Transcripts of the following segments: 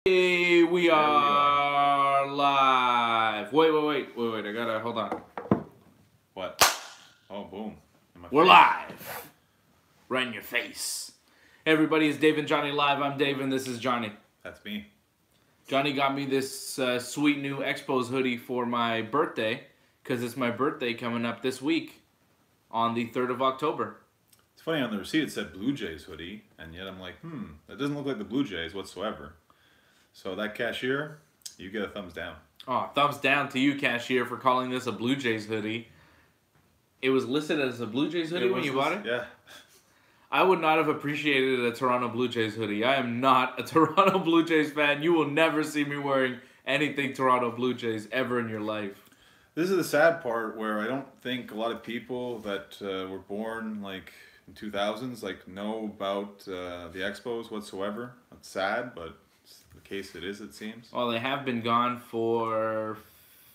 Hey, we are live. Wait. I gotta hold on. What? Oh, boom. We're live. Right in your face. Hey, everybody, it's Dave and Johnny live. I'm Dave, and this is Johnny. That's me. Johnny got me this sweet new Expos hoodie for my birthday, because it's my birthday coming up this week on the 3rd of October. It's funny, on the receipt it said Blue Jays hoodie, and yet I'm like, that doesn't look like the Blue Jays whatsoever. So that cashier, you get a thumbs down. Oh, thumbs down to you, cashier, for calling this a Blue Jays hoodie. It was listed as a Blue Jays hoodie when you bought it? Yeah. I would not have appreciated a Toronto Blue Jays hoodie. I am not a Toronto Blue Jays fan. You will never see me wearing anything Toronto Blue Jays ever in your life. This is the sad part where I don't think a lot of people that were born like in 2000s know about the Expos whatsoever. It's sad, but it's the case it is, it seems. Well, they have been gone for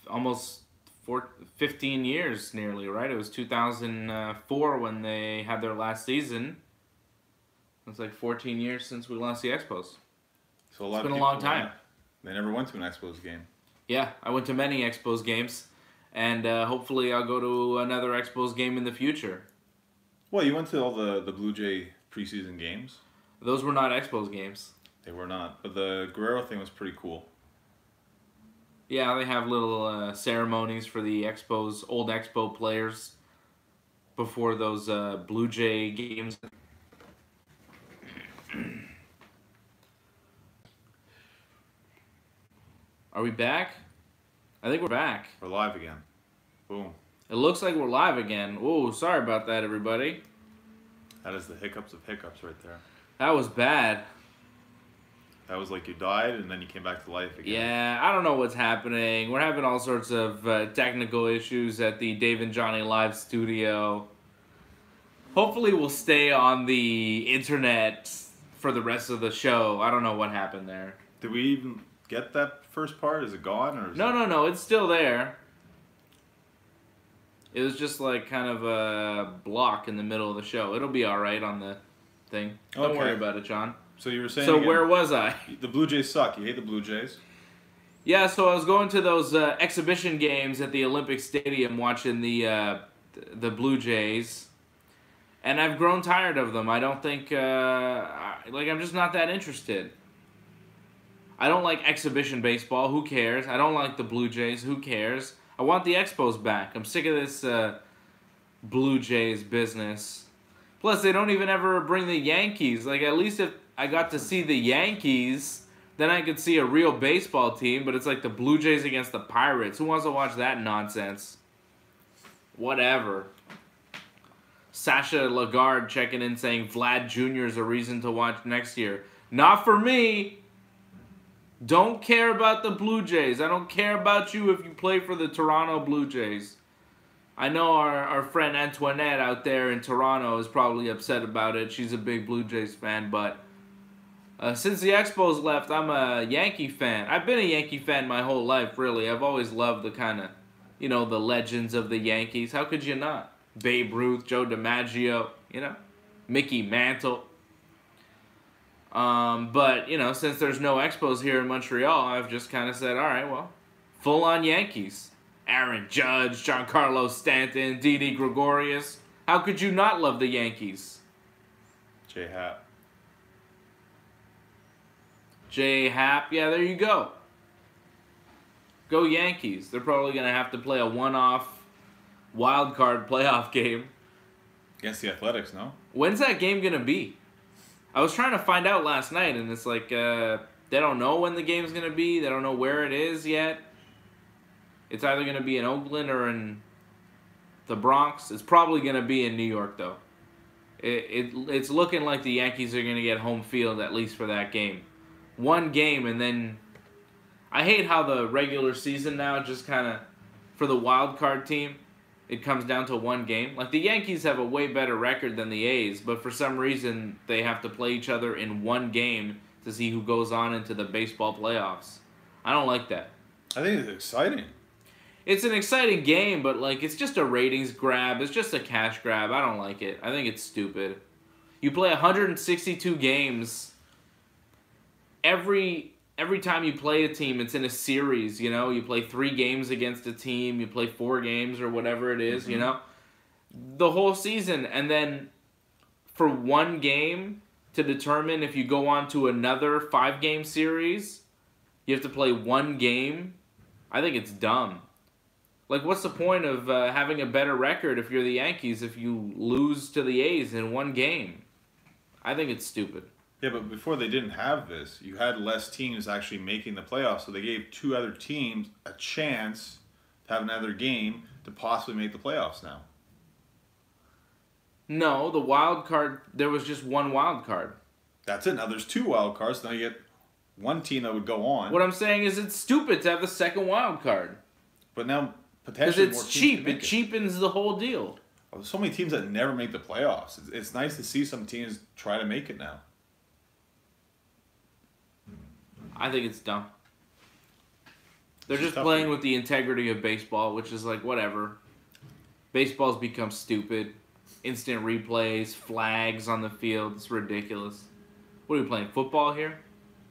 almost 15 years nearly, right? It was 2004 when they had their last season. It's like 14 years since we lost the Expos. So it's been a long time. They never went to an Expos game. Yeah, I went to many Expos games, and hopefully I'll go to another Expos game in the future. Well, you went to all the Blue Jay preseason games. Those were not Expos games. They were not, but the Guerrero thing was pretty cool. Yeah, they have little ceremonies for the Expos, old Expo players before those Blue Jay games. Are we back? I think we're back. We're live again. Boom. It looks like we're live again. Whoa, sorry about that, everybody. That is the hiccups of hiccups right there. That was bad. That was like you died and then you came back to life again. Yeah, I don't know what's happening. We're having all sorts of technical issues at the Dave and Johnny live studio. Hopefully we'll stay on the internet for the rest of the show. I don't know what happened there. Did we even get that first part? Is it gone? Or is No, it's still there. It was just like kind of a block in the middle of the show. It'll be alright on the thing. Don't worry about it, John. So you were saying So again, where was I? the Blue Jays suck. You hate the Blue Jays? Yeah, so I was going to those exhibition games at the Olympic Stadium watching the Blue Jays, and I've grown tired of them. I don't think I'm just not that interested. I don't like exhibition baseball. Who cares? I don't like the Blue Jays. Who cares? I want the Expos back. I'm sick of this Blue Jays business. Plus, they don't even ever bring the Yankees. Like, at least if I got to see the Yankees, then I could see a real baseball team, but it's like the Blue Jays against the Pirates. Who wants to watch that nonsense? Whatever. Sasha Lagarde checking in saying Vlad Jr. is a reason to watch next year. Not for me. Don't care about the Blue Jays. I don't care about you if you play for the Toronto Blue Jays. I know our friend Antoinette out there in Toronto is probably upset about it. She's a big Blue Jays fan, but since the Expos left, I'm a Yankee fan. I've been a Yankee fan my whole life, really. I've always loved the kind of, the legends of the Yankees. How could you not? Babe Ruth, Joe DiMaggio, Mickey Mantle. But, since there's no Expos here in Montreal, I've just kind of said, all right, well, full-on Yankees. Aaron Judge, Giancarlo Stanton, Didi Gregorius. How could you not love the Yankees? J-Hap. J-Hap, yeah, there you go. Go Yankees. They're probably going to have to play a one-off wild card playoff game. Against the Athletics, no? When's that game going to be? I was trying to find out last night, and it's like they don't know when the game's going to be. They don't know where it is yet. It's either going to be in Oakland or in the Bronx. It's probably going to be in New York, though. It's looking like the Yankees are going to get home field, at least for that game. One game, and then... I hate how the regular season now just kind of... For the wild card team, it comes down to one game. Like, the Yankees have a way better record than the A's, but for some reason, they have to play each other in one game to see who goes on into the baseball playoffs. I don't like that. I think it's exciting. It's an exciting game, but, it's just a ratings grab. It's just a cash grab. I don't like it. I think it's stupid. You play 162 games. Every every time you play a team, it's in a series, you know? You play 3 games against a team, you play 4 games or whatever it is, you know? The whole season, and then for one game to determine if you go on to another 5-game series, you have to play one game. I think it's dumb. Like, what's the point of having a better record if you're the Yankees if you lose to the A's in one game? I think it's stupid. Yeah, but before they didn't have this, you had less teams actually making the playoffs, so they gave 2 other teams a chance to have another game to possibly make the playoffs now. No, the wild card, there was just one wild card. That's it. Now there's 2 wild cards. Now you get one team that would go on. What I'm saying is it's stupid to have the second wild card. But now potentially Because more it's teams cheap. can make It cheapens the whole deal. Oh, there's so many teams that never make the playoffs. It's nice to see some teams try to make it now. I think it's dumb. They're It's just tough playing for- with the integrity of baseball, which is like, whatever. Baseball's become stupid. Instant replays, flags on the field. It's ridiculous. What are we playing, football here?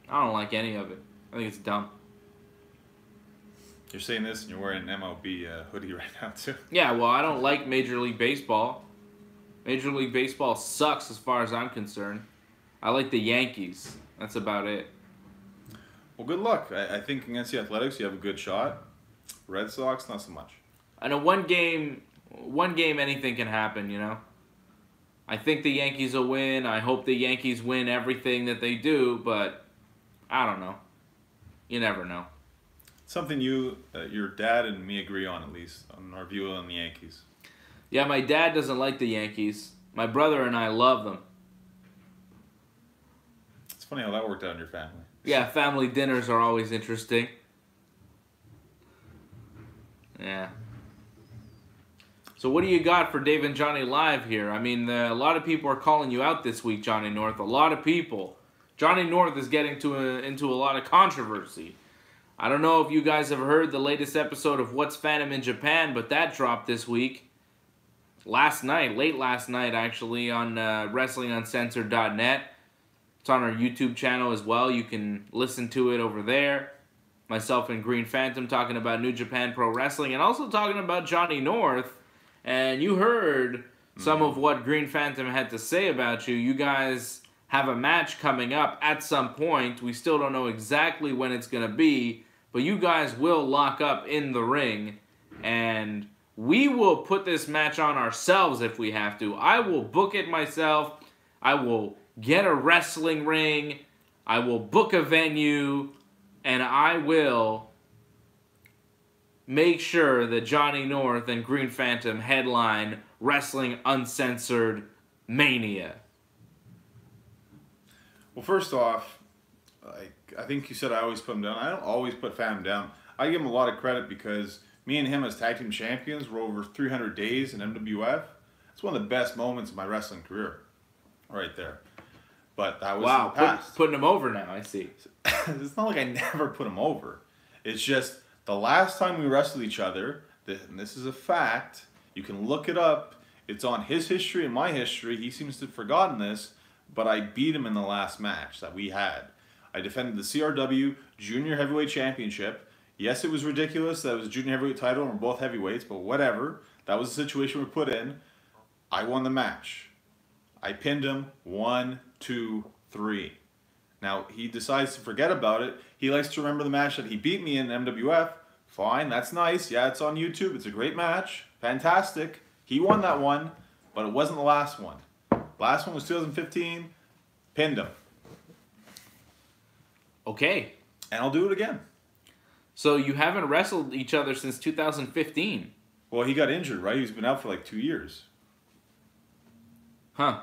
I don't like any of it. I think it's dumb. You're saying this and you're wearing an MLB hoodie right now too. Yeah, well, I don't like Major League Baseball. Major League Baseball sucks as far as I'm concerned. I like the Yankees. That's about it. Well, good luck. I think against the Athletics you have a good shot. Red Sox, not so much. I know one game anything can happen, you know? I think the Yankees will win. I hope the Yankees win everything that they do, but I don't know. You never know. Something your dad and me agree on, at least, on our view on the Yankees. Yeah, my dad doesn't like the Yankees. My brother and I love them. It's funny how that worked out in your family. Yeah, family dinners are always interesting. Yeah. So what do you got for Dave and Johnny Live here? I mean, a lot of people are calling you out this week, Johnny North. A lot of people. Johnny North is getting into a lot of controversy. I don't know if you guys have heard the latest episode of What's Phantom in Japan, but that dropped this week. Late last night, actually, on WrestlingUncensored.net. It's on our YouTube channel as well. You can listen to it over there. Myself and Green Phantom talking about New Japan Pro Wrestling and also talking about Johnny North. And you heard some of what Green Phantom had to say about you. You guys have a match coming up at some point. We still don't know exactly when it's going to be, but you guys will lock up in the ring, and we will put this match on ourselves if we have to. I will book it myself. I will get a wrestling ring. I will book a venue, and I will make sure that Johnny North and Green Phantom headline Wrestling Uncensored Mania. Well, first off, I think you said I always put him down. I don't always put Phantom down. I give him a lot of credit because me and him as tag team champions were over 300 days in MWF. It's one of the best moments of my wrestling career, right there. But that was in the past. Putting him over now, I see. It's not like I never put him over. It's just the last time we wrestled each other, and this is a fact, you can look it up. It's on his history and my history. He seems to have forgotten this, but I beat him in the last match that we had. I defended the CRW Junior Heavyweight Championship. Yes, it was ridiculous. That was a Junior Heavyweight title and we're both heavyweights, but whatever. That was the situation we put in. I won the match. I pinned him 1, 2, 3. Now, he decides to forget about it. He likes to remember the match that he beat me in MWF. Fine, that's nice. Yeah, it's on YouTube. It's a great match. Fantastic. He won that one, but it wasn't the last one. Last one was 2015. Pinned him. Okay. And I'll do it again. So you haven't wrestled each other since 2015. Well, he got injured, right? He's been out for like 2 years. Huh.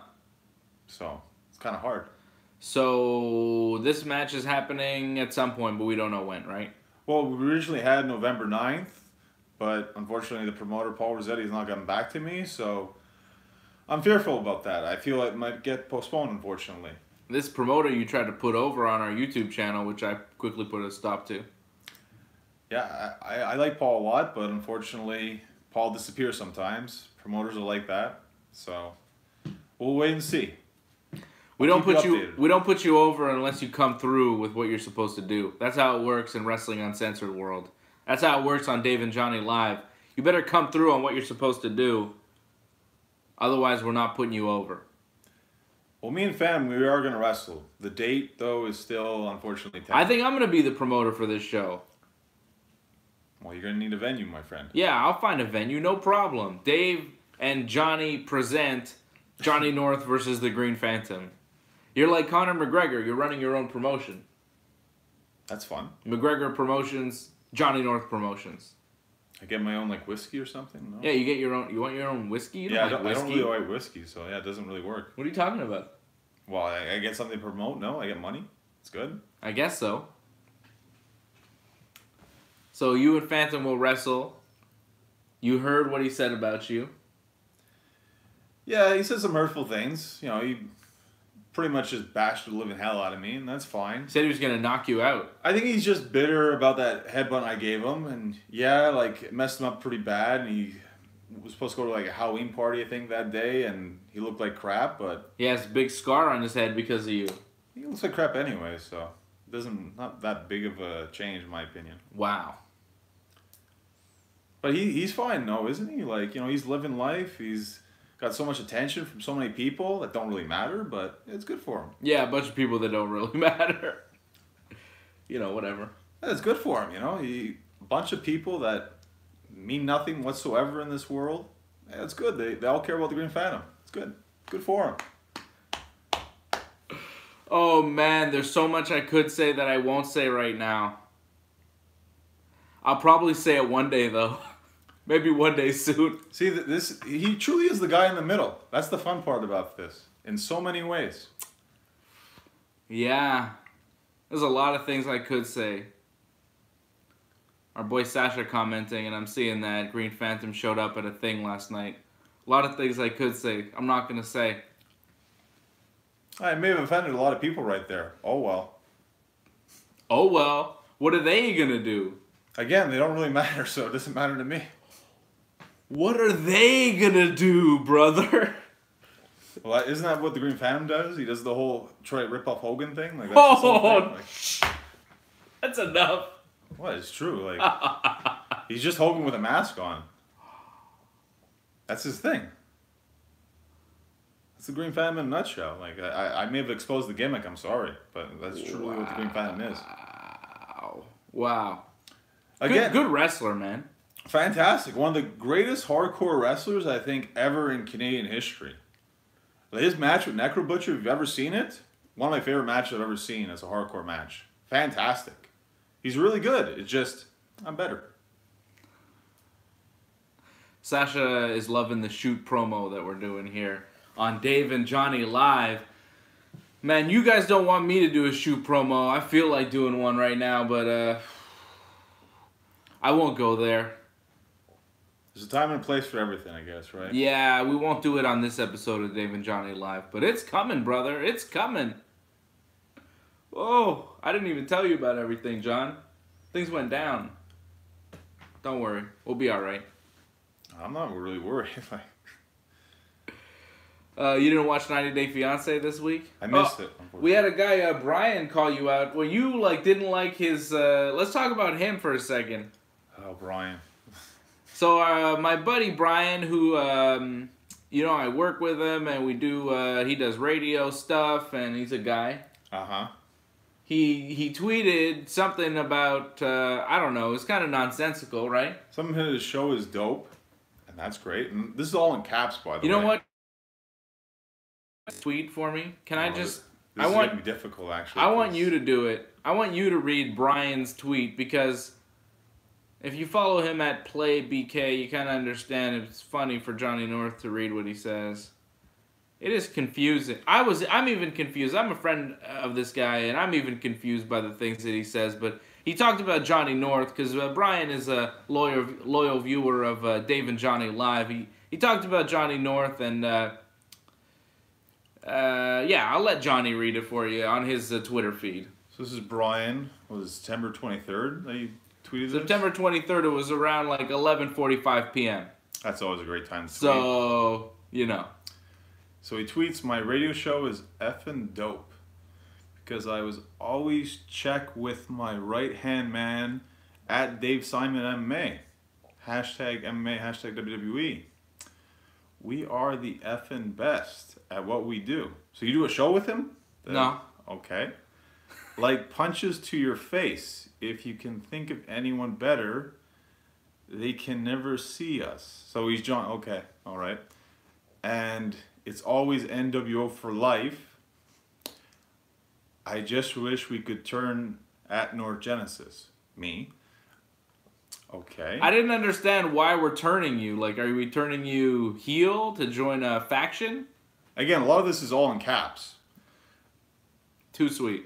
So, it's kind of hard. So this match is happening at some point, but we don't know when, right? Well, we originally had November 9th, but unfortunately the promoter, Paul Rossetti, has not gotten back to me, so I'm fearful about that. I feel it might get postponed, unfortunately. This promoter you tried to put over on our YouTube channel, which I quickly put a stop to. Yeah, I like Paul a lot, but unfortunately Paul disappears sometimes. Promoters are like that, so we'll wait and see. We don't keep put you you. updated. We don't put you over unless you come through with what you're supposed to do. That's how it works in Wrestling Uncensored World. That's how it works on Dave and Johnny Live. You better come through on what you're supposed to do. Otherwise, we're not putting you over. Well, me and Fam, we are going to wrestle. The date, though, is still, unfortunately, I think I'm going to be the promoter for this show. Well, you're going to need a venue, my friend. Yeah, I'll find a venue, no problem. Dave and Johnny present Johnny North versus the Green Phantom. You're like Conor McGregor. You're running your own promotion. That's fun. McGregor Promotions, Johnny North Promotions. I get my own, like, whiskey or something? No? Yeah, you get your own. You want your own whiskey? You Yeah, like I whiskey? don't really like whiskey, so yeah, it doesn't really work. What are you talking about? Well, I get something to promote. No, I get money. It's good. I guess so. So you and Phantom will wrestle. You heard what he said about you. Yeah, he said some hurtful things. You know, he pretty much just bashed the living hell out of me, and that's fine. He said he was going to knock you out. I think he's just bitter about that headbutt I gave him, and yeah, like, it messed him up pretty bad, and he was supposed to go to, like, a Halloween party, I think, that day, and he looked like crap, but... He has a big scar on his head because of you. He looks like crap anyway, so... Not that big of a change, in my opinion. Wow. But he's fine, though, isn't he? Like, you know, he's living life, he's got so much attention from so many people that don't really matter, but it's good for him. Yeah, a bunch of people that don't really matter. You know, whatever. Yeah, it's good for him, you know? A bunch of people that mean nothing whatsoever in this world. Yeah, it's good. They all care about the Green Phantom. It's good. Good for him. Oh, man, there's so much I could say that I won't say right now. I'll probably say it one day, though. Maybe one day soon. See, he truly is the guy in the middle. That's the fun part about this. In so many ways. Yeah. There's a lot of things I could say. Our boy Sasha commenting, and I'm seeing that Green Phantom showed up at a thing last night. A lot of things I could say. I'm not going to say. I may have offended a lot of people right there. Oh, well. Oh, well. What are they going to do? Again, they don't really matter, so it doesn't matter to me. What are they going to do, brother? Well, isn't that what the Green Phantom does? He does the whole try to rip off Hogan thing? Like, that's his whole thing. Like, that's enough. What? It's true. Like, he's just Hogan with a mask on. That's his thing. That's the Green Phantom in a nutshell. Like, I may have exposed the gimmick, I'm sorry, but that's truly what the Green Phantom is. Wow. Again, good wrestler, man. Fantastic. One of the greatest hardcore wrestlers, I think, ever in Canadian history. His match with Necro Butcher, if you've ever seen it, one of my favorite matches I've ever seen as a hardcore match. Fantastic. He's really good. It's just, I'm better. Sasha is loving the shoot promo that we're doing here on Dave and Johnny Live. Man, you guys don't want me to do a shoot promo. I feel like doing one right now, but I won't go there. There's a time and a place for everything, I guess, right? Yeah, we won't do it on this episode of Dave and Johnny Live, but it's coming, brother. It's coming. Oh, I didn't even tell you about everything, John. Things went down. Don't worry. We'll be all right. I'm not really worried. You didn't watch 90 Day Fiance this week? I missed it. We had a guy, Brian, call you out. Well, you didn't like his... let's talk about him for a second. Oh, Brian. So my buddy Brian, who, I work with him, and we do, he does radio stuff, and he's a guy. Uh-huh. He tweeted something about, I don't know, it's kind of nonsensical, right? Some of his show is dope, and that's great. And this is all in caps, by the way. You know what? Tweet for me. Can I just... This is going to be difficult, actually. I want you to do it. I want you to read Brian's tweet, because... if you follow him at PlayBK, you kind of understand it's funny for Johnny North to read what he says. It is confusing. I'm even confused. I'm a friend of this guy, and I'm even confused by the things that he says. But he talked about Johnny North because Brian is a loyal viewer of Dave and Johnny Live. He talked about Johnny North, and I'll let Johnny read it for you on his Twitter feed. So this is Brian. Was September 23rd that you tweeted this? September 23rd, it was around like 11:45 p.m. That's always a great time to tweet. So, you know. So he tweets, my radio show is effing dope. Because I was always check with my right-hand man at Dave Simon MMA. Hashtag MMA, hashtag WWE. We are the effing best at what we do. So you do a show with him? No. Okay. Like punches to your face. If you can think of anyone better, they can never see us. So he's John. Okay. All right. And it's always NWO for life. I just wish we could turn at North Genesis. Me. Okay. I didn't understand why we're turning you. Like, are we turning you heel to join a faction? Again, a lot of this is all in caps. Too sweet.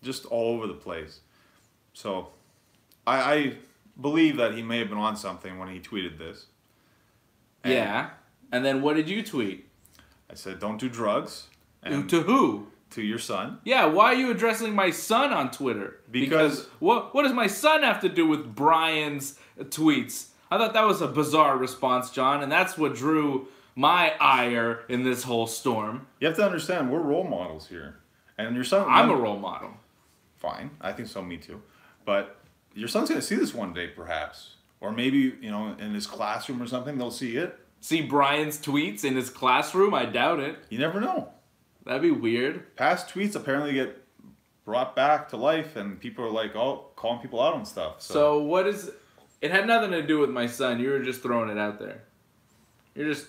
Just all over the place. So, I believe that he may have been on something when he tweeted this. And yeah. And then what did you tweet? I said, don't do drugs. And To who? to your son. Yeah, why are you addressing my son on Twitter? Because what does my son have to do with Brian's tweets? I thought that was a bizarre response, John, and that's what drew my ire in this whole storm. you have to understand, we're role models here. And your son... I'm a role model. Fine. I think so, me too. But your son's going to see this one day, perhaps. Or maybe, in his classroom or something, they'll see it. See Brian's tweets in his classroom? I doubt it. You never know. That'd be weird. Past tweets apparently get brought back to life, and people are like, calling people out on stuff. So what is... It had nothing to do with my son. You were just throwing it out there. You're just...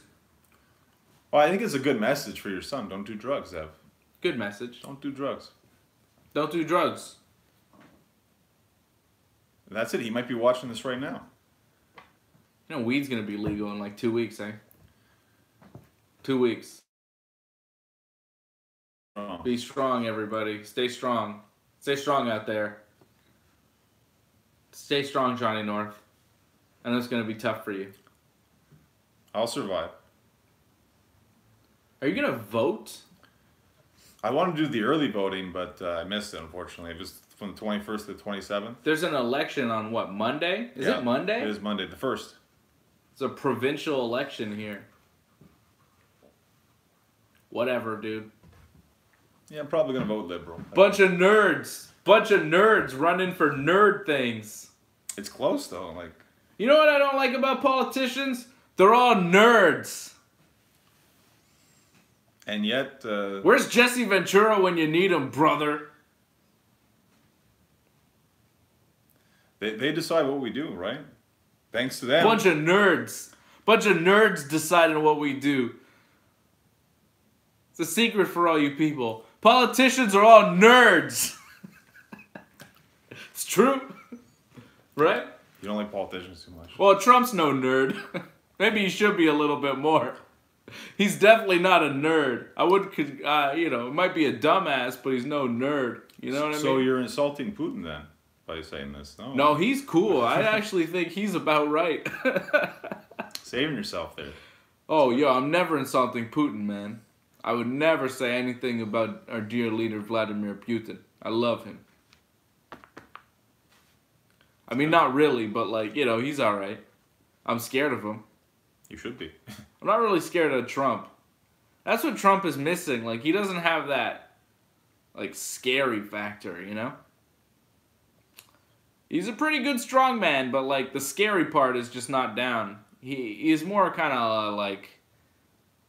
Well, I think it's a good message for your son. Don't do drugs, Ev. Good message. Don't do drugs. Don't do drugs. And that's it. He might be watching this right now. Weed's gonna be legal in like 2 weeks, eh? 2 weeks. Oh. Be strong, everybody. Stay strong. Stay strong out there. Stay strong, Johnny North. I know it's going to be tough for you. I'll survive. Are you going to vote? I wanted to do the early voting, but I missed it, unfortunately. It was from the 21st to the 27th. There's an election on what, Monday? Is Yeah, it Monday? It is Monday, the 1st. It's a provincial election here. Whatever, dude. Yeah, I'm probably going to vote Liberal. Bunch of nerds. Bunch of nerds running for nerd things. It's close, though. Like, You know what I don't like about politicians? They're all nerds. and yet... Where's Jesse Ventura when you need him, brother? They decide what we do, right? Thanks to them. Bunch of nerds. Bunch of nerds deciding what we do. It's a secret for all you people. Politicians are all nerds. It's true. Right? You don't like politicians too much. Well, Trump's no nerd. Maybe he should be a little bit more. He's definitely not a nerd. I would, it might be a dumbass, but he's no nerd. You know what I mean? So you're insulting Putin then by saying this? No. No, he's cool. I actually think he's about right. Saving yourself there. Oh, yo, I'm never insulting Putin, man. I would never say anything about our dear leader, Vladimir Putin. I love him. I mean, not really, but, he's all right. I'm scared of him. You should be. I'm not really scared of Trump. That's what Trump is missing. Like, he doesn't have that, scary factor, He's a pretty good strongman, but, the scary part is just not down. He's more kind of,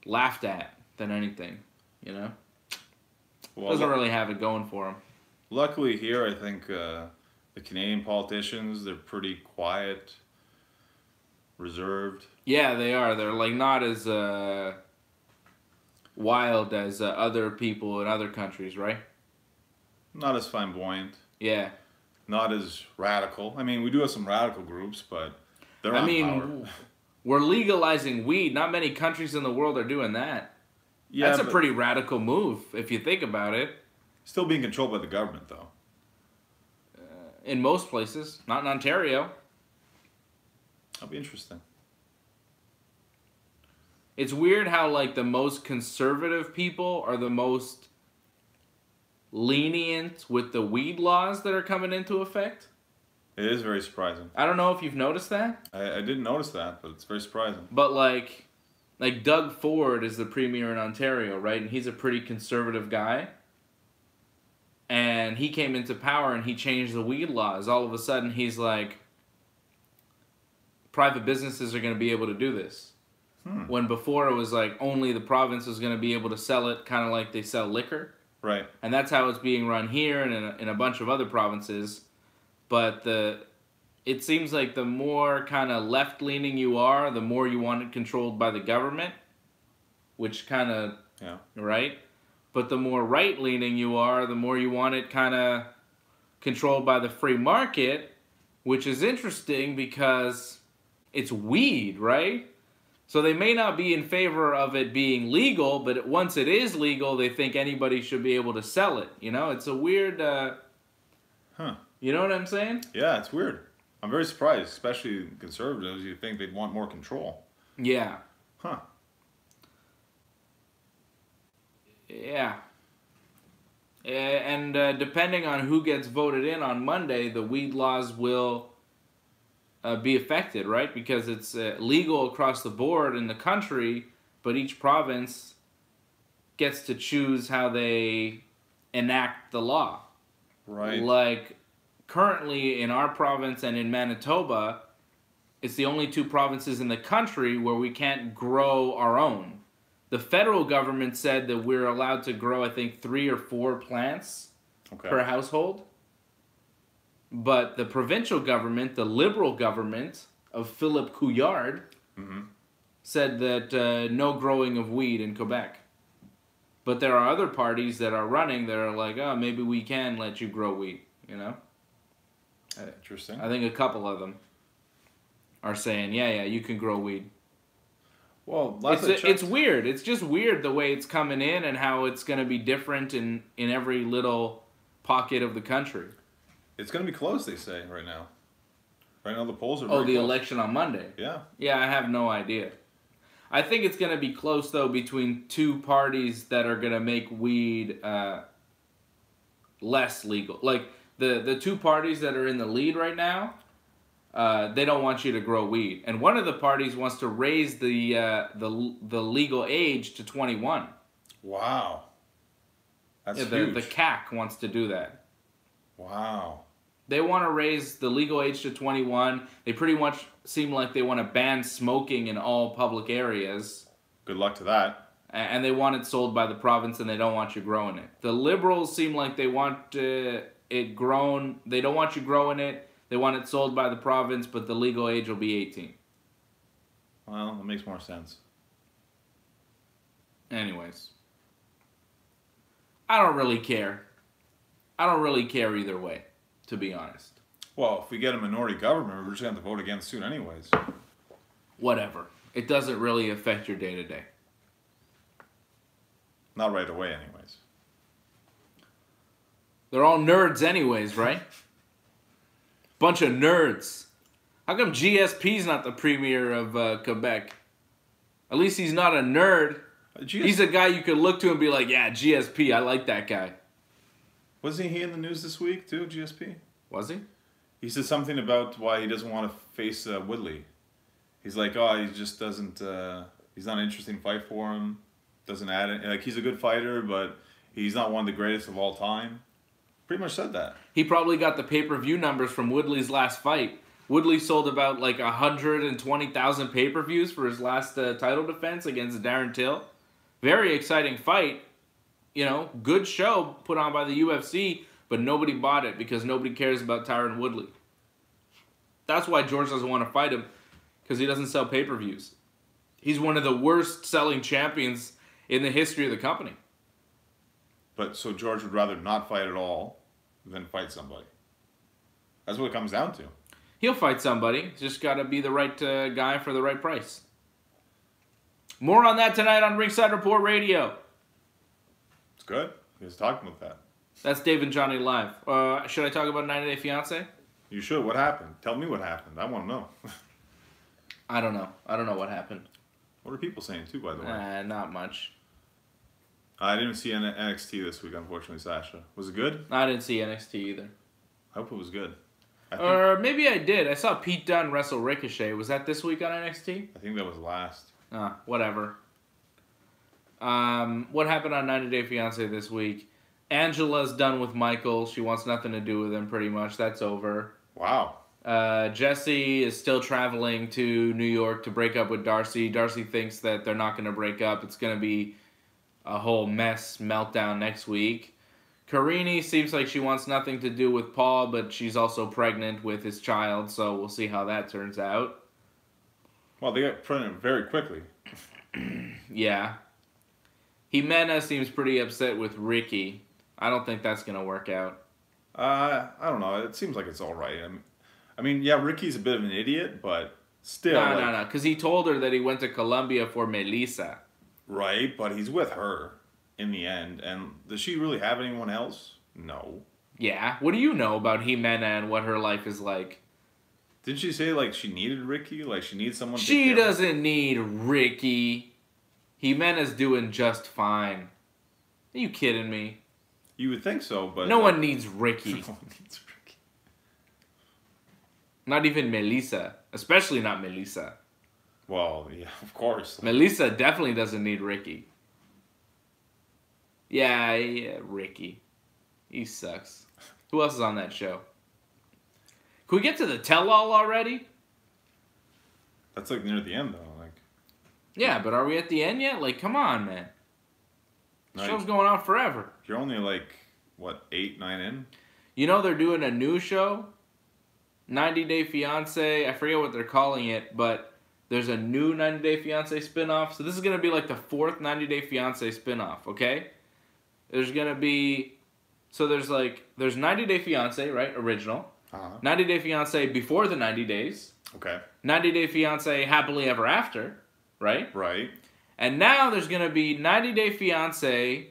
laughed at than anything, Well, Doesn't really have it going for him. luckily here, I think the Canadian politicians, they're pretty quiet, reserved. Yeah, they are. They're, not as wild as other people in other countries, right? Not as flamboyant. Yeah. Not as radical. I mean, we do have some radical groups, but they're on power. We're legalizing weed. Not many countries in the world are doing that. Yeah, That's a pretty radical move, if you think about it. Still being controlled by the government, though. In most places. Not in Ontario. That'll be interesting. It's weird how, the most conservative people are the most lenient with the weed laws that are coming into effect. It is very surprising. I don't know if you've noticed that. I didn't notice that, but it's very surprising. But, like Doug Ford is the premier in Ontario, right? And he's a pretty conservative guy. And he came into power and he changed the weed laws. All of a sudden, he's like, private businesses are going to be able to do this. When before it was like only the province was going to be able to sell it, kind of like they sell liquor. Right. And that's how it's being run here and in a bunch of other provinces. But it seems like the more kind of left-leaning you are, the more you want it controlled by the government, which kind of, right? But the more right-leaning you are, the more you want it kind of controlled by the free market, which is interesting because it's weed, right? So they may not be in favor of it being legal, but once it is legal, they think anybody should be able to sell it. You know, it's a weird... You know what I'm saying? Yeah, it's weird. I'm very surprised, especially conservatives. You'd think they'd want more control. Yeah. Huh. Yeah. And depending on who gets voted in on Monday, the weed laws will be affected, right? Because it's legal across the board in the country, but each province gets to choose how they enact the law. Right. Like, currently in our province and in Manitoba, it's the only two provinces in the country where we can't grow our own. The federal government said that we're allowed to grow, I think, 3 or 4 plants per household. But the provincial government, the Liberal government of Philip Couillard, said that no growing of weed in Quebec. But there are other parties that are running that are like, oh, maybe we can let you grow weed, you know? Interesting. I think a couple of them are saying, yeah, you can grow weed. Well, it's weird. It's just weird the way it's coming in and how it's going to be different in every little pocket of the country. It's going to be close, they say, right now. Right now the polls are very close. Election on Monday? Yeah. Yeah, I have no idea. I think it's going to be close, though, between two parties that are going to make weed less legal. Like, the two parties that are in the lead right now, they don't want you to grow weed. And one of the parties wants to raise the legal age to 21. Wow. That's huge. The CAC wants to do that. Wow. They want to raise the legal age to 21. They pretty much seem like they want to ban smoking in all public areas. Good luck to that. And they want it sold by the province, and they don't want you growing it. The Liberals seem like they want it grown. They don't want you growing it. They want it sold by the province, but the legal age will be 18. Well, that makes more sense. Anyways. I don't really care. I don't really care either way, to be honest. Well, if we get a minority government, we're just going to have to vote against soon anyways. Whatever. It doesn't really affect your day-to-day. Not right away anyways. They're all nerds anyways, right? Bunch of nerds. How come GSP's not the premier of Quebec? At least he's not a nerd. He's a guy you could look to and be like, yeah, GSP, I like that guy. Wasn't he in the news this week too, GSP? Was he? He said something about why he doesn't want to face Woodley. He's like, oh, he just doesn't, he's not an interesting fight for him. Doesn't add it. Like, he's a good fighter, but he's not one of the greatest of all time. Pretty much said that. He probably got the pay-per-view numbers from Woodley's last fight. Woodley sold about like 120,000 pay-per-views for his last title defense against Darren Till. Very exciting fight. You know, good show put on by the UFC, but nobody bought it because nobody cares about Tyron Woodley. That's why George doesn't want to fight him, because he doesn't sell pay-per-views. He's one of the worst-selling champions in the history of the company. But so George would rather not fight at all than fight somebody. That's what it comes down to. He'll fight somebody. Just got to be the right guy for the right price. More on that tonight on Ringside Report Radio. It's good. He was talking about that. That's Dave and Johnny live. Should I talk about 90 Day Fiance? You should. What happened? Tell me what happened. I want to know. I don't know. I don't know what happened. What are people saying too, by the way? Not much. I didn't see NXT this week, unfortunately, Sasha. Was it good? I didn't see NXT either. I hope it was good. Or maybe I did. I saw Pete Dunne wrestle Ricochet. Was that this week on NXT? I think that was last. Whatever. What happened on 90 Day Fiancé this week? Angela's done with Michael. She wants nothing to do with him, pretty much. That's over. Wow. Jesse is still traveling to New York to break up with Darcy. Darcy thinks that they're not going to break up. It's going to be a whole mess, meltdown next week. Karini seems like she wants nothing to do with Paul, but she's also pregnant with his child, so we'll see how that turns out. Well, they got pregnant very quickly. Yeah. Jimena seems pretty upset with Ricky. I don't think that's going to work out. I don't know. It seems like it's all right. I mean, yeah, Ricky's a bit of an idiot, but still. No. Because he told her that he went to Colombia for Melissa. Right, but he's with her in the end. And does she really have anyone else? No. Yeah. What do you know about Jimena and what her life is like? Didn't she say, like, she needed Ricky? Like, she needs someone to She take care of her? doesn't need Ricky. Jimena's doing just fine. Are you kidding me? You would think so, but... No one needs Ricky. No one needs Ricky. Not even Melissa. Especially not Melissa. Well, yeah, of course. Melissa definitely doesn't need Ricky. Yeah, Ricky. He sucks. Who else is on that show? Can we get to the tell-all already? That's, like, near the end, though. Like, Yeah, but are we at the end yet? Like, come on, man. The no, show's going on forever. you're only, like, what, 8, 9 in? You know they're doing a new show? 90 Day Fiancé. I forget what they're calling it, but there's a new 90 Day Fiancé spinoff. So this is going to be like the fourth 90 Day Fiancé spinoff, okay? There's going to be... So there's 90 Day Fiancé, right? Original. 90 Day Fiancé before the 90 days. Okay. 90 Day Fiancé Happily Ever After, right? Right. And now there's going to be 90 Day Fiancé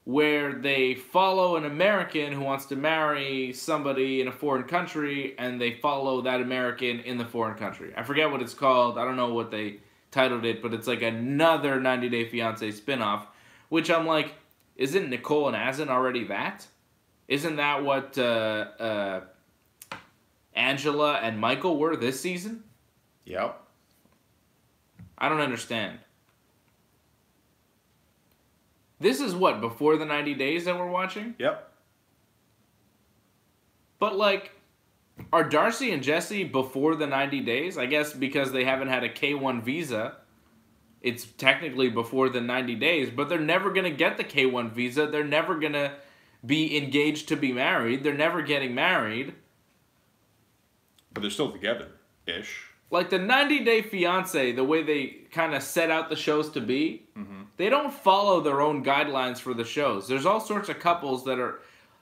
where they follow an American who wants to marry somebody in a foreign country, and they follow that American in the foreign country. I forget what it's called. I don't know what they titled it, but it's like another 90 Day Fiancé spinoff, which I'm like, isn't Nicole and Asin already that? Isn't that what Angela and Michael were this season? Yep. I don't understand. This is what, before the 90 days that we're watching? Yep. But, like, are Darcy and Jesse before the 90 days? I guess because they haven't had a K1 visa, it's technically before the 90 days, but they're never going to get the K1 visa. They're never going to be engaged to be married. They're never getting married. But they're still together-ish. Like, the 90 Day Fiancé, the way they kind of set out the shows to be, they don't follow their own guidelines for the shows. There's all sorts of couples that are...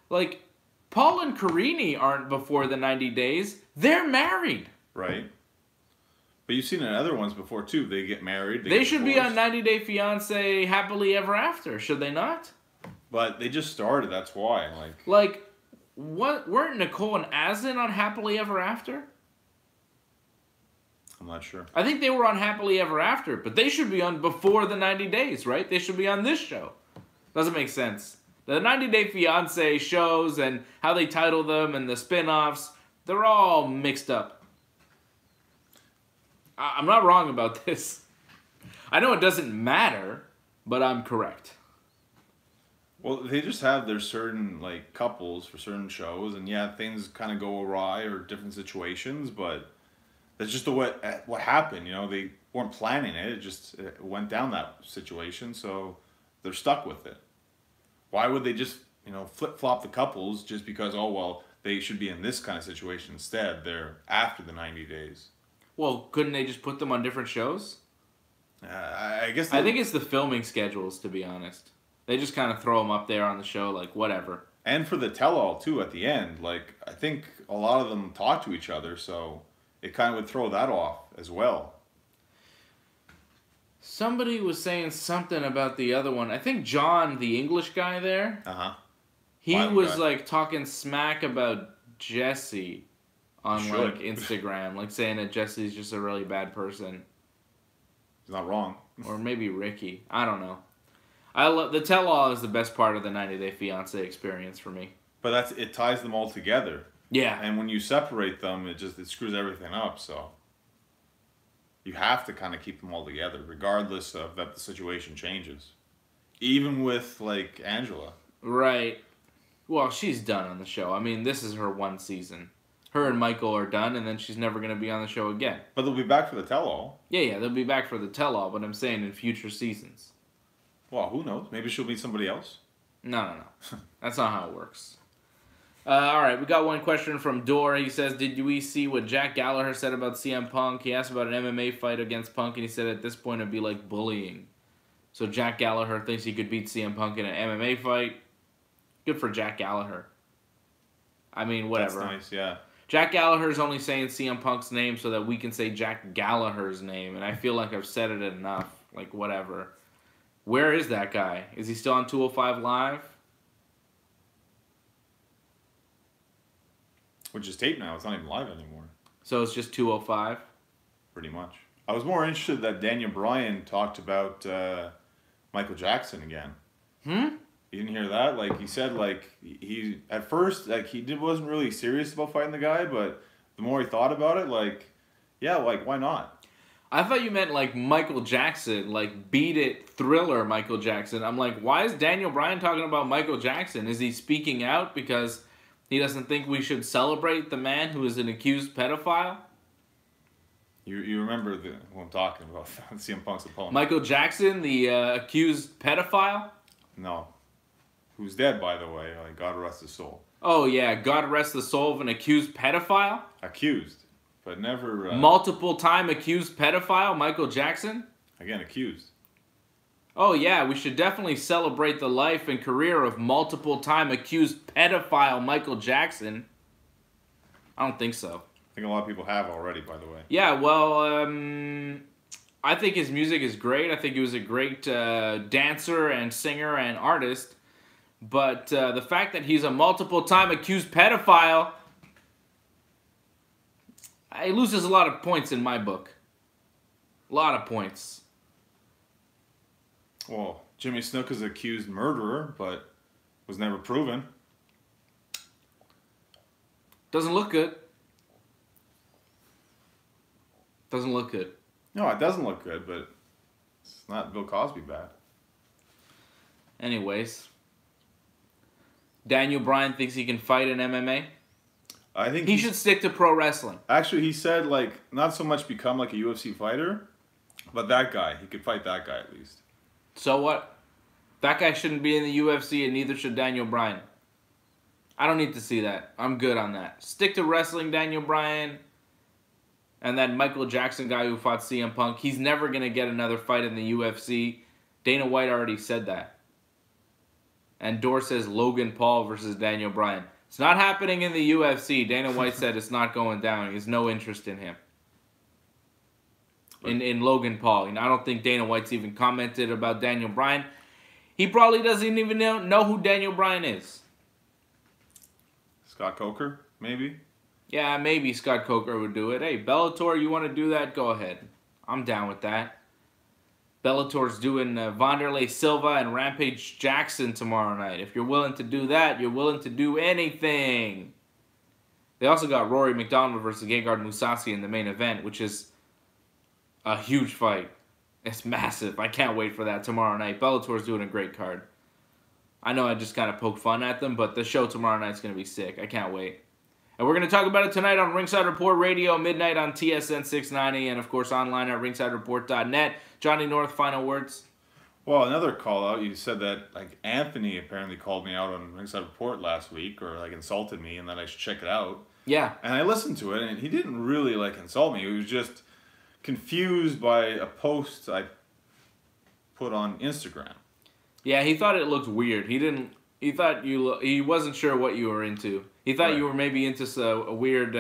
Like, Paul and Karini aren't before the 90 days. They're married. Right. But you've seen it in other ones before, too. They get married. They get should be divorced. on 90 Day Fiancé Happily Ever After, should they not? But they just started, that's why. Like, what? Weren't Nicole and Asin on Happily Ever After? I'm not sure. I think they were on Happily Ever After, but they should be on before the 90 days, right? They should be on this show. Doesn't make sense. The 90 Day Fiancé shows and how they title them and the spin-offs, they're all mixed up. I'm not wrong about this. I know it doesn't matter, but I'm correct. Well, they just have their certain, like, couples for certain shows, and yeah, things kind of go awry or different situations, but that's just what happened, you know? They weren't planning it. It went down that situation, so they're stuck with it. Why would they just, flip-flop the couples just because, oh, well, they should be in this kind of situation instead? They're after the 90 days. Well, couldn't they just put them on different shows? I guess... I think it's the filming schedules, to be honest. They just kind of throw them up there on the show, like, whatever. And for the tell-all, too, at the end. Like, I think a lot of them talk to each other, so it kind of would throw that off as well. Somebody was saying something about the other one. I think John, the English guy there, he Violent was, guy. like, talking smack about Jesse on, Should. like, Instagram. Like, saying that Jesse's just a really bad person. He's not wrong. Or maybe Ricky. I don't know. The tell-all is the best part of the 90 Day Fiancé experience for me. But it ties them all together. Yeah. And when you separate them, it screws everything up, so. you have to kind of keep them all together, regardless of that the situation changes. Even with like Angela. Right. Well, she's done on the show. I mean, this is her one season. Her and Michael are done, and then she's never going to be on the show again. But they'll be back for the tell-all. Yeah, they'll be back for the tell-all, but I'm saying in future seasons. Well, who knows? Maybe she'll meet somebody else. No. That's not how it works. All right, we got one question from Dor. He says, did we see what Jack Gallagher said about CM Punk? He asked about an MMA fight against Punk, and he said at this point it'd be like bullying. So Jack Gallagher thinks he could beat CM Punk in an MMA fight. Good for Jack Gallagher. I mean, whatever. That's nice, yeah. Jack Gallagher's only saying CM Punk's name so that we can say Jack Gallagher's name, and I feel like I've said it enough. Like, whatever. Where is that guy? Is he still on 205 Live? Which is taped now. It's not even live anymore. So it's just 205? Pretty much. I was more interested that Daniel Bryan talked about Michael Jackson again. You didn't hear that? Like, he said, like, he at first, like, wasn't really serious about fighting the guy, but the more he thought about it, like, yeah, like, why not? I thought you meant, like, Michael Jackson, like, Beat It Thriller Michael Jackson. I'm like, why is Daniel Bryan talking about Michael Jackson? Is he speaking out because he doesn't think we should celebrate the man who is an accused pedophile? You remember who I'm talking about, CM Punk's opponent. Michael Jackson, the accused pedophile? No. Who's dead, by the way. Like, God rest his soul. Oh, yeah. God rest the soul of an accused pedophile? Accused. But never... Multiple-time accused pedophile, Michael Jackson? Again, accused. Oh, yeah. We should definitely celebrate the life and career of multiple-time accused pedophile Michael Jackson. I don't think so. I think a lot of people have already, by the way. Yeah, well, I think his music is great. I think he was a great dancer and singer and artist. But the fact that he's a multiple-time accused pedophile, he loses a lot of points in my book. A lot of points. Well, Jimmy Snuka is an accused murderer, but was never proven. Doesn't look good. Doesn't look good. No, it doesn't look good, but it's not Bill Cosby bad. Anyways. Daniel Bryan thinks he can fight in MMA. I think he should stick to pro wrestling. Actually, he said, like, not so much become like a UFC fighter, but that guy. He could fight that guy at least. So what? That guy shouldn't be in the UFC, and neither should Daniel Bryan. I don't need to see that. I'm good on that. Stick to wrestling, Daniel Bryan. And that Michael Jackson guy who fought CM Punk, he's never going to get another fight in the UFC. Dana White already said that. And Dor says Logan Paul versus Daniel Bryan. It's not happening in the UFC. Dana White said it's not going down. He has no interest in him. In Logan Paul. I don't think Dana White's even commented about Daniel Bryan. He probably doesn't even know who Daniel Bryan is. Scott Coker, maybe? Yeah, maybe Scott Coker would do it. Hey, Bellator, you want to do that? Go ahead. I'm down with that. Bellator's doing Wanderlei Silva and Rampage Jackson tomorrow night. If you're willing to do that, you're willing to do anything. They also got Rory McDonald versus Gegard Mousasi in the main event, which is a huge fight. It's massive. I can't wait for that tomorrow night. Bellator's doing a great card. I know I just kind of poke fun at them, but the show tomorrow night's going to be sick. I can't wait. And we're going to talk about it tonight on Ringside Report Radio, midnight on TSN 690, and of course online at ringsidereport.net. Johnny North, final words? Well, another call out, you said that like Anthony apparently called me out on Ringside Report last week, or like insulted me, and that I should check it out. Yeah. And I listened to it, and he didn't really like insult me. He was just confused by a post I put on Instagram. Yeah, he thought it looked weird. He thought he wasn't sure what you were into. He thought you were maybe into a weird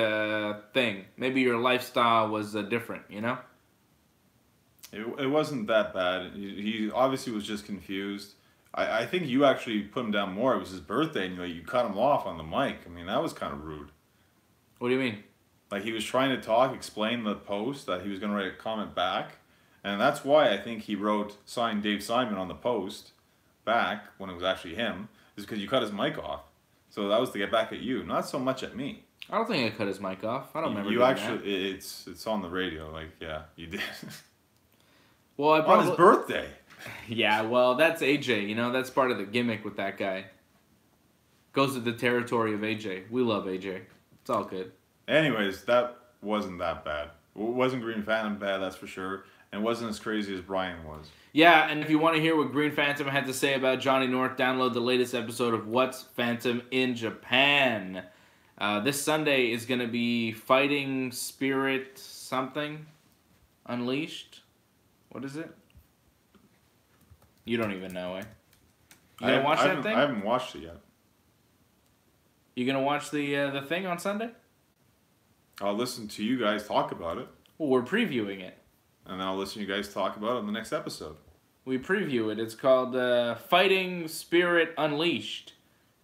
thing. Maybe your lifestyle was different, you know? It wasn't that bad. He obviously was just confused. I think you actually put him down more. It was his birthday, and you cut him off on the mic. I mean, that was kind of rude. What do you mean? Like, he was trying to talk, explain the post, that he was going to write a comment back. And that's why I think he wrote, signed Dave Simon on the post back, when it was actually him, is because you cut his mic off. So that was to get back at you, not so much at me. I don't think I cut his mic off. I don't remember. You doing actually, that. it's on the radio. Like, yeah, you did. Well, I on his birthday. Yeah, well, that's AJ. You know, that's part of the gimmick with that guy. Goes to the territory of AJ. We love AJ. It's all good. Anyways, that wasn't that bad. It wasn't Green Phantom bad, that's for sure. And it wasn't as crazy as Brian was. Yeah, and if you want to hear what Green Phantom had to say about Johnny North, download the latest episode of What's Phantom in Japan. This Sunday is going to be Fighting Spirit something Unleashed. What is it? You don't even know, eh? You gonna watch that thing? I haven't watched it yet. You gonna watch the thing on Sunday? I'll listen to you guys talk about it. Well, we're previewing it. And I'll listen to you guys talk about it in the next episode. We preview it. It's called Fighting Spirit Unleashed.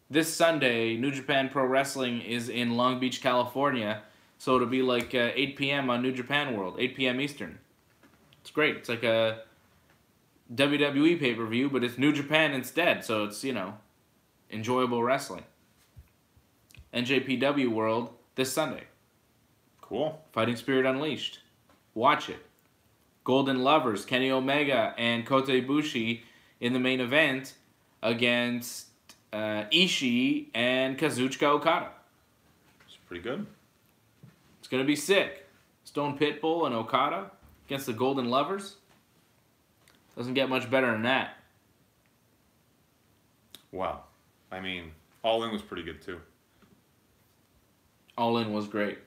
This Sunday, New Japan Pro Wrestling is in Long Beach, California. So it'll be like 8 p.m. on New Japan World, 8 p.m. Eastern. It's great. It's like a WWE pay-per-view, but it's New Japan instead. So it's, you know, enjoyable wrestling. NJPW World this Sunday. Cool. Fighting Spirit Unleashed. Watch it. Golden Lovers, Kenny Omega and Kota Ibushi in the main event against Ishii and Kazuchika Okada. It's pretty good. It's going to be sick. Stone Pitbull and Okada against the Golden Lovers. Doesn't get much better than that. Wow. I mean, All In was pretty good too. All In was great.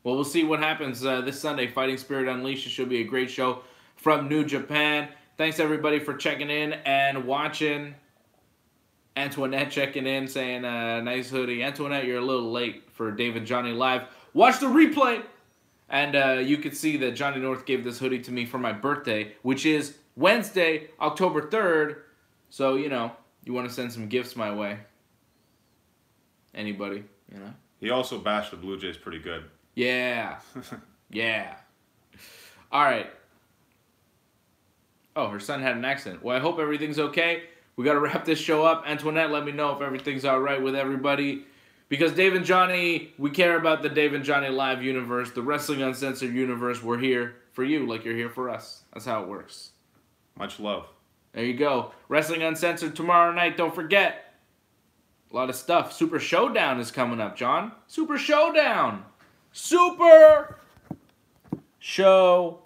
Well, we'll see what happens this Sunday. Fighting Spirit Unleashed. It should be a great show from New Japan. Thanks, everybody, for checking in and watching. Antoinette checking in, saying, nice hoodie. Antoinette, you're a little late for David Johnny Live. Watch the replay! And you can see that Johnny North gave this hoodie to me for my birthday, which is Wednesday, October 3rd. So, you know, you want to send some gifts my way. Anybody, you know? He also bashed the Blue Jays pretty good. Yeah. Yeah. All right. Oh, her son had an accident. Well, I hope everything's okay. We got to wrap this show up. Antoinette, let me know if everything's all right with everybody. Because Dave and Johnny, we care about the Dave and Johnny Live universe, the Wrestling Uncensored universe. We're here for you like you're here for us. That's how it works. Much love. There you go. Wrestling Uncensored tomorrow night. Don't forget. A lot of stuff. Super Showdown is coming up, John. Super Showdown. Super Showdown.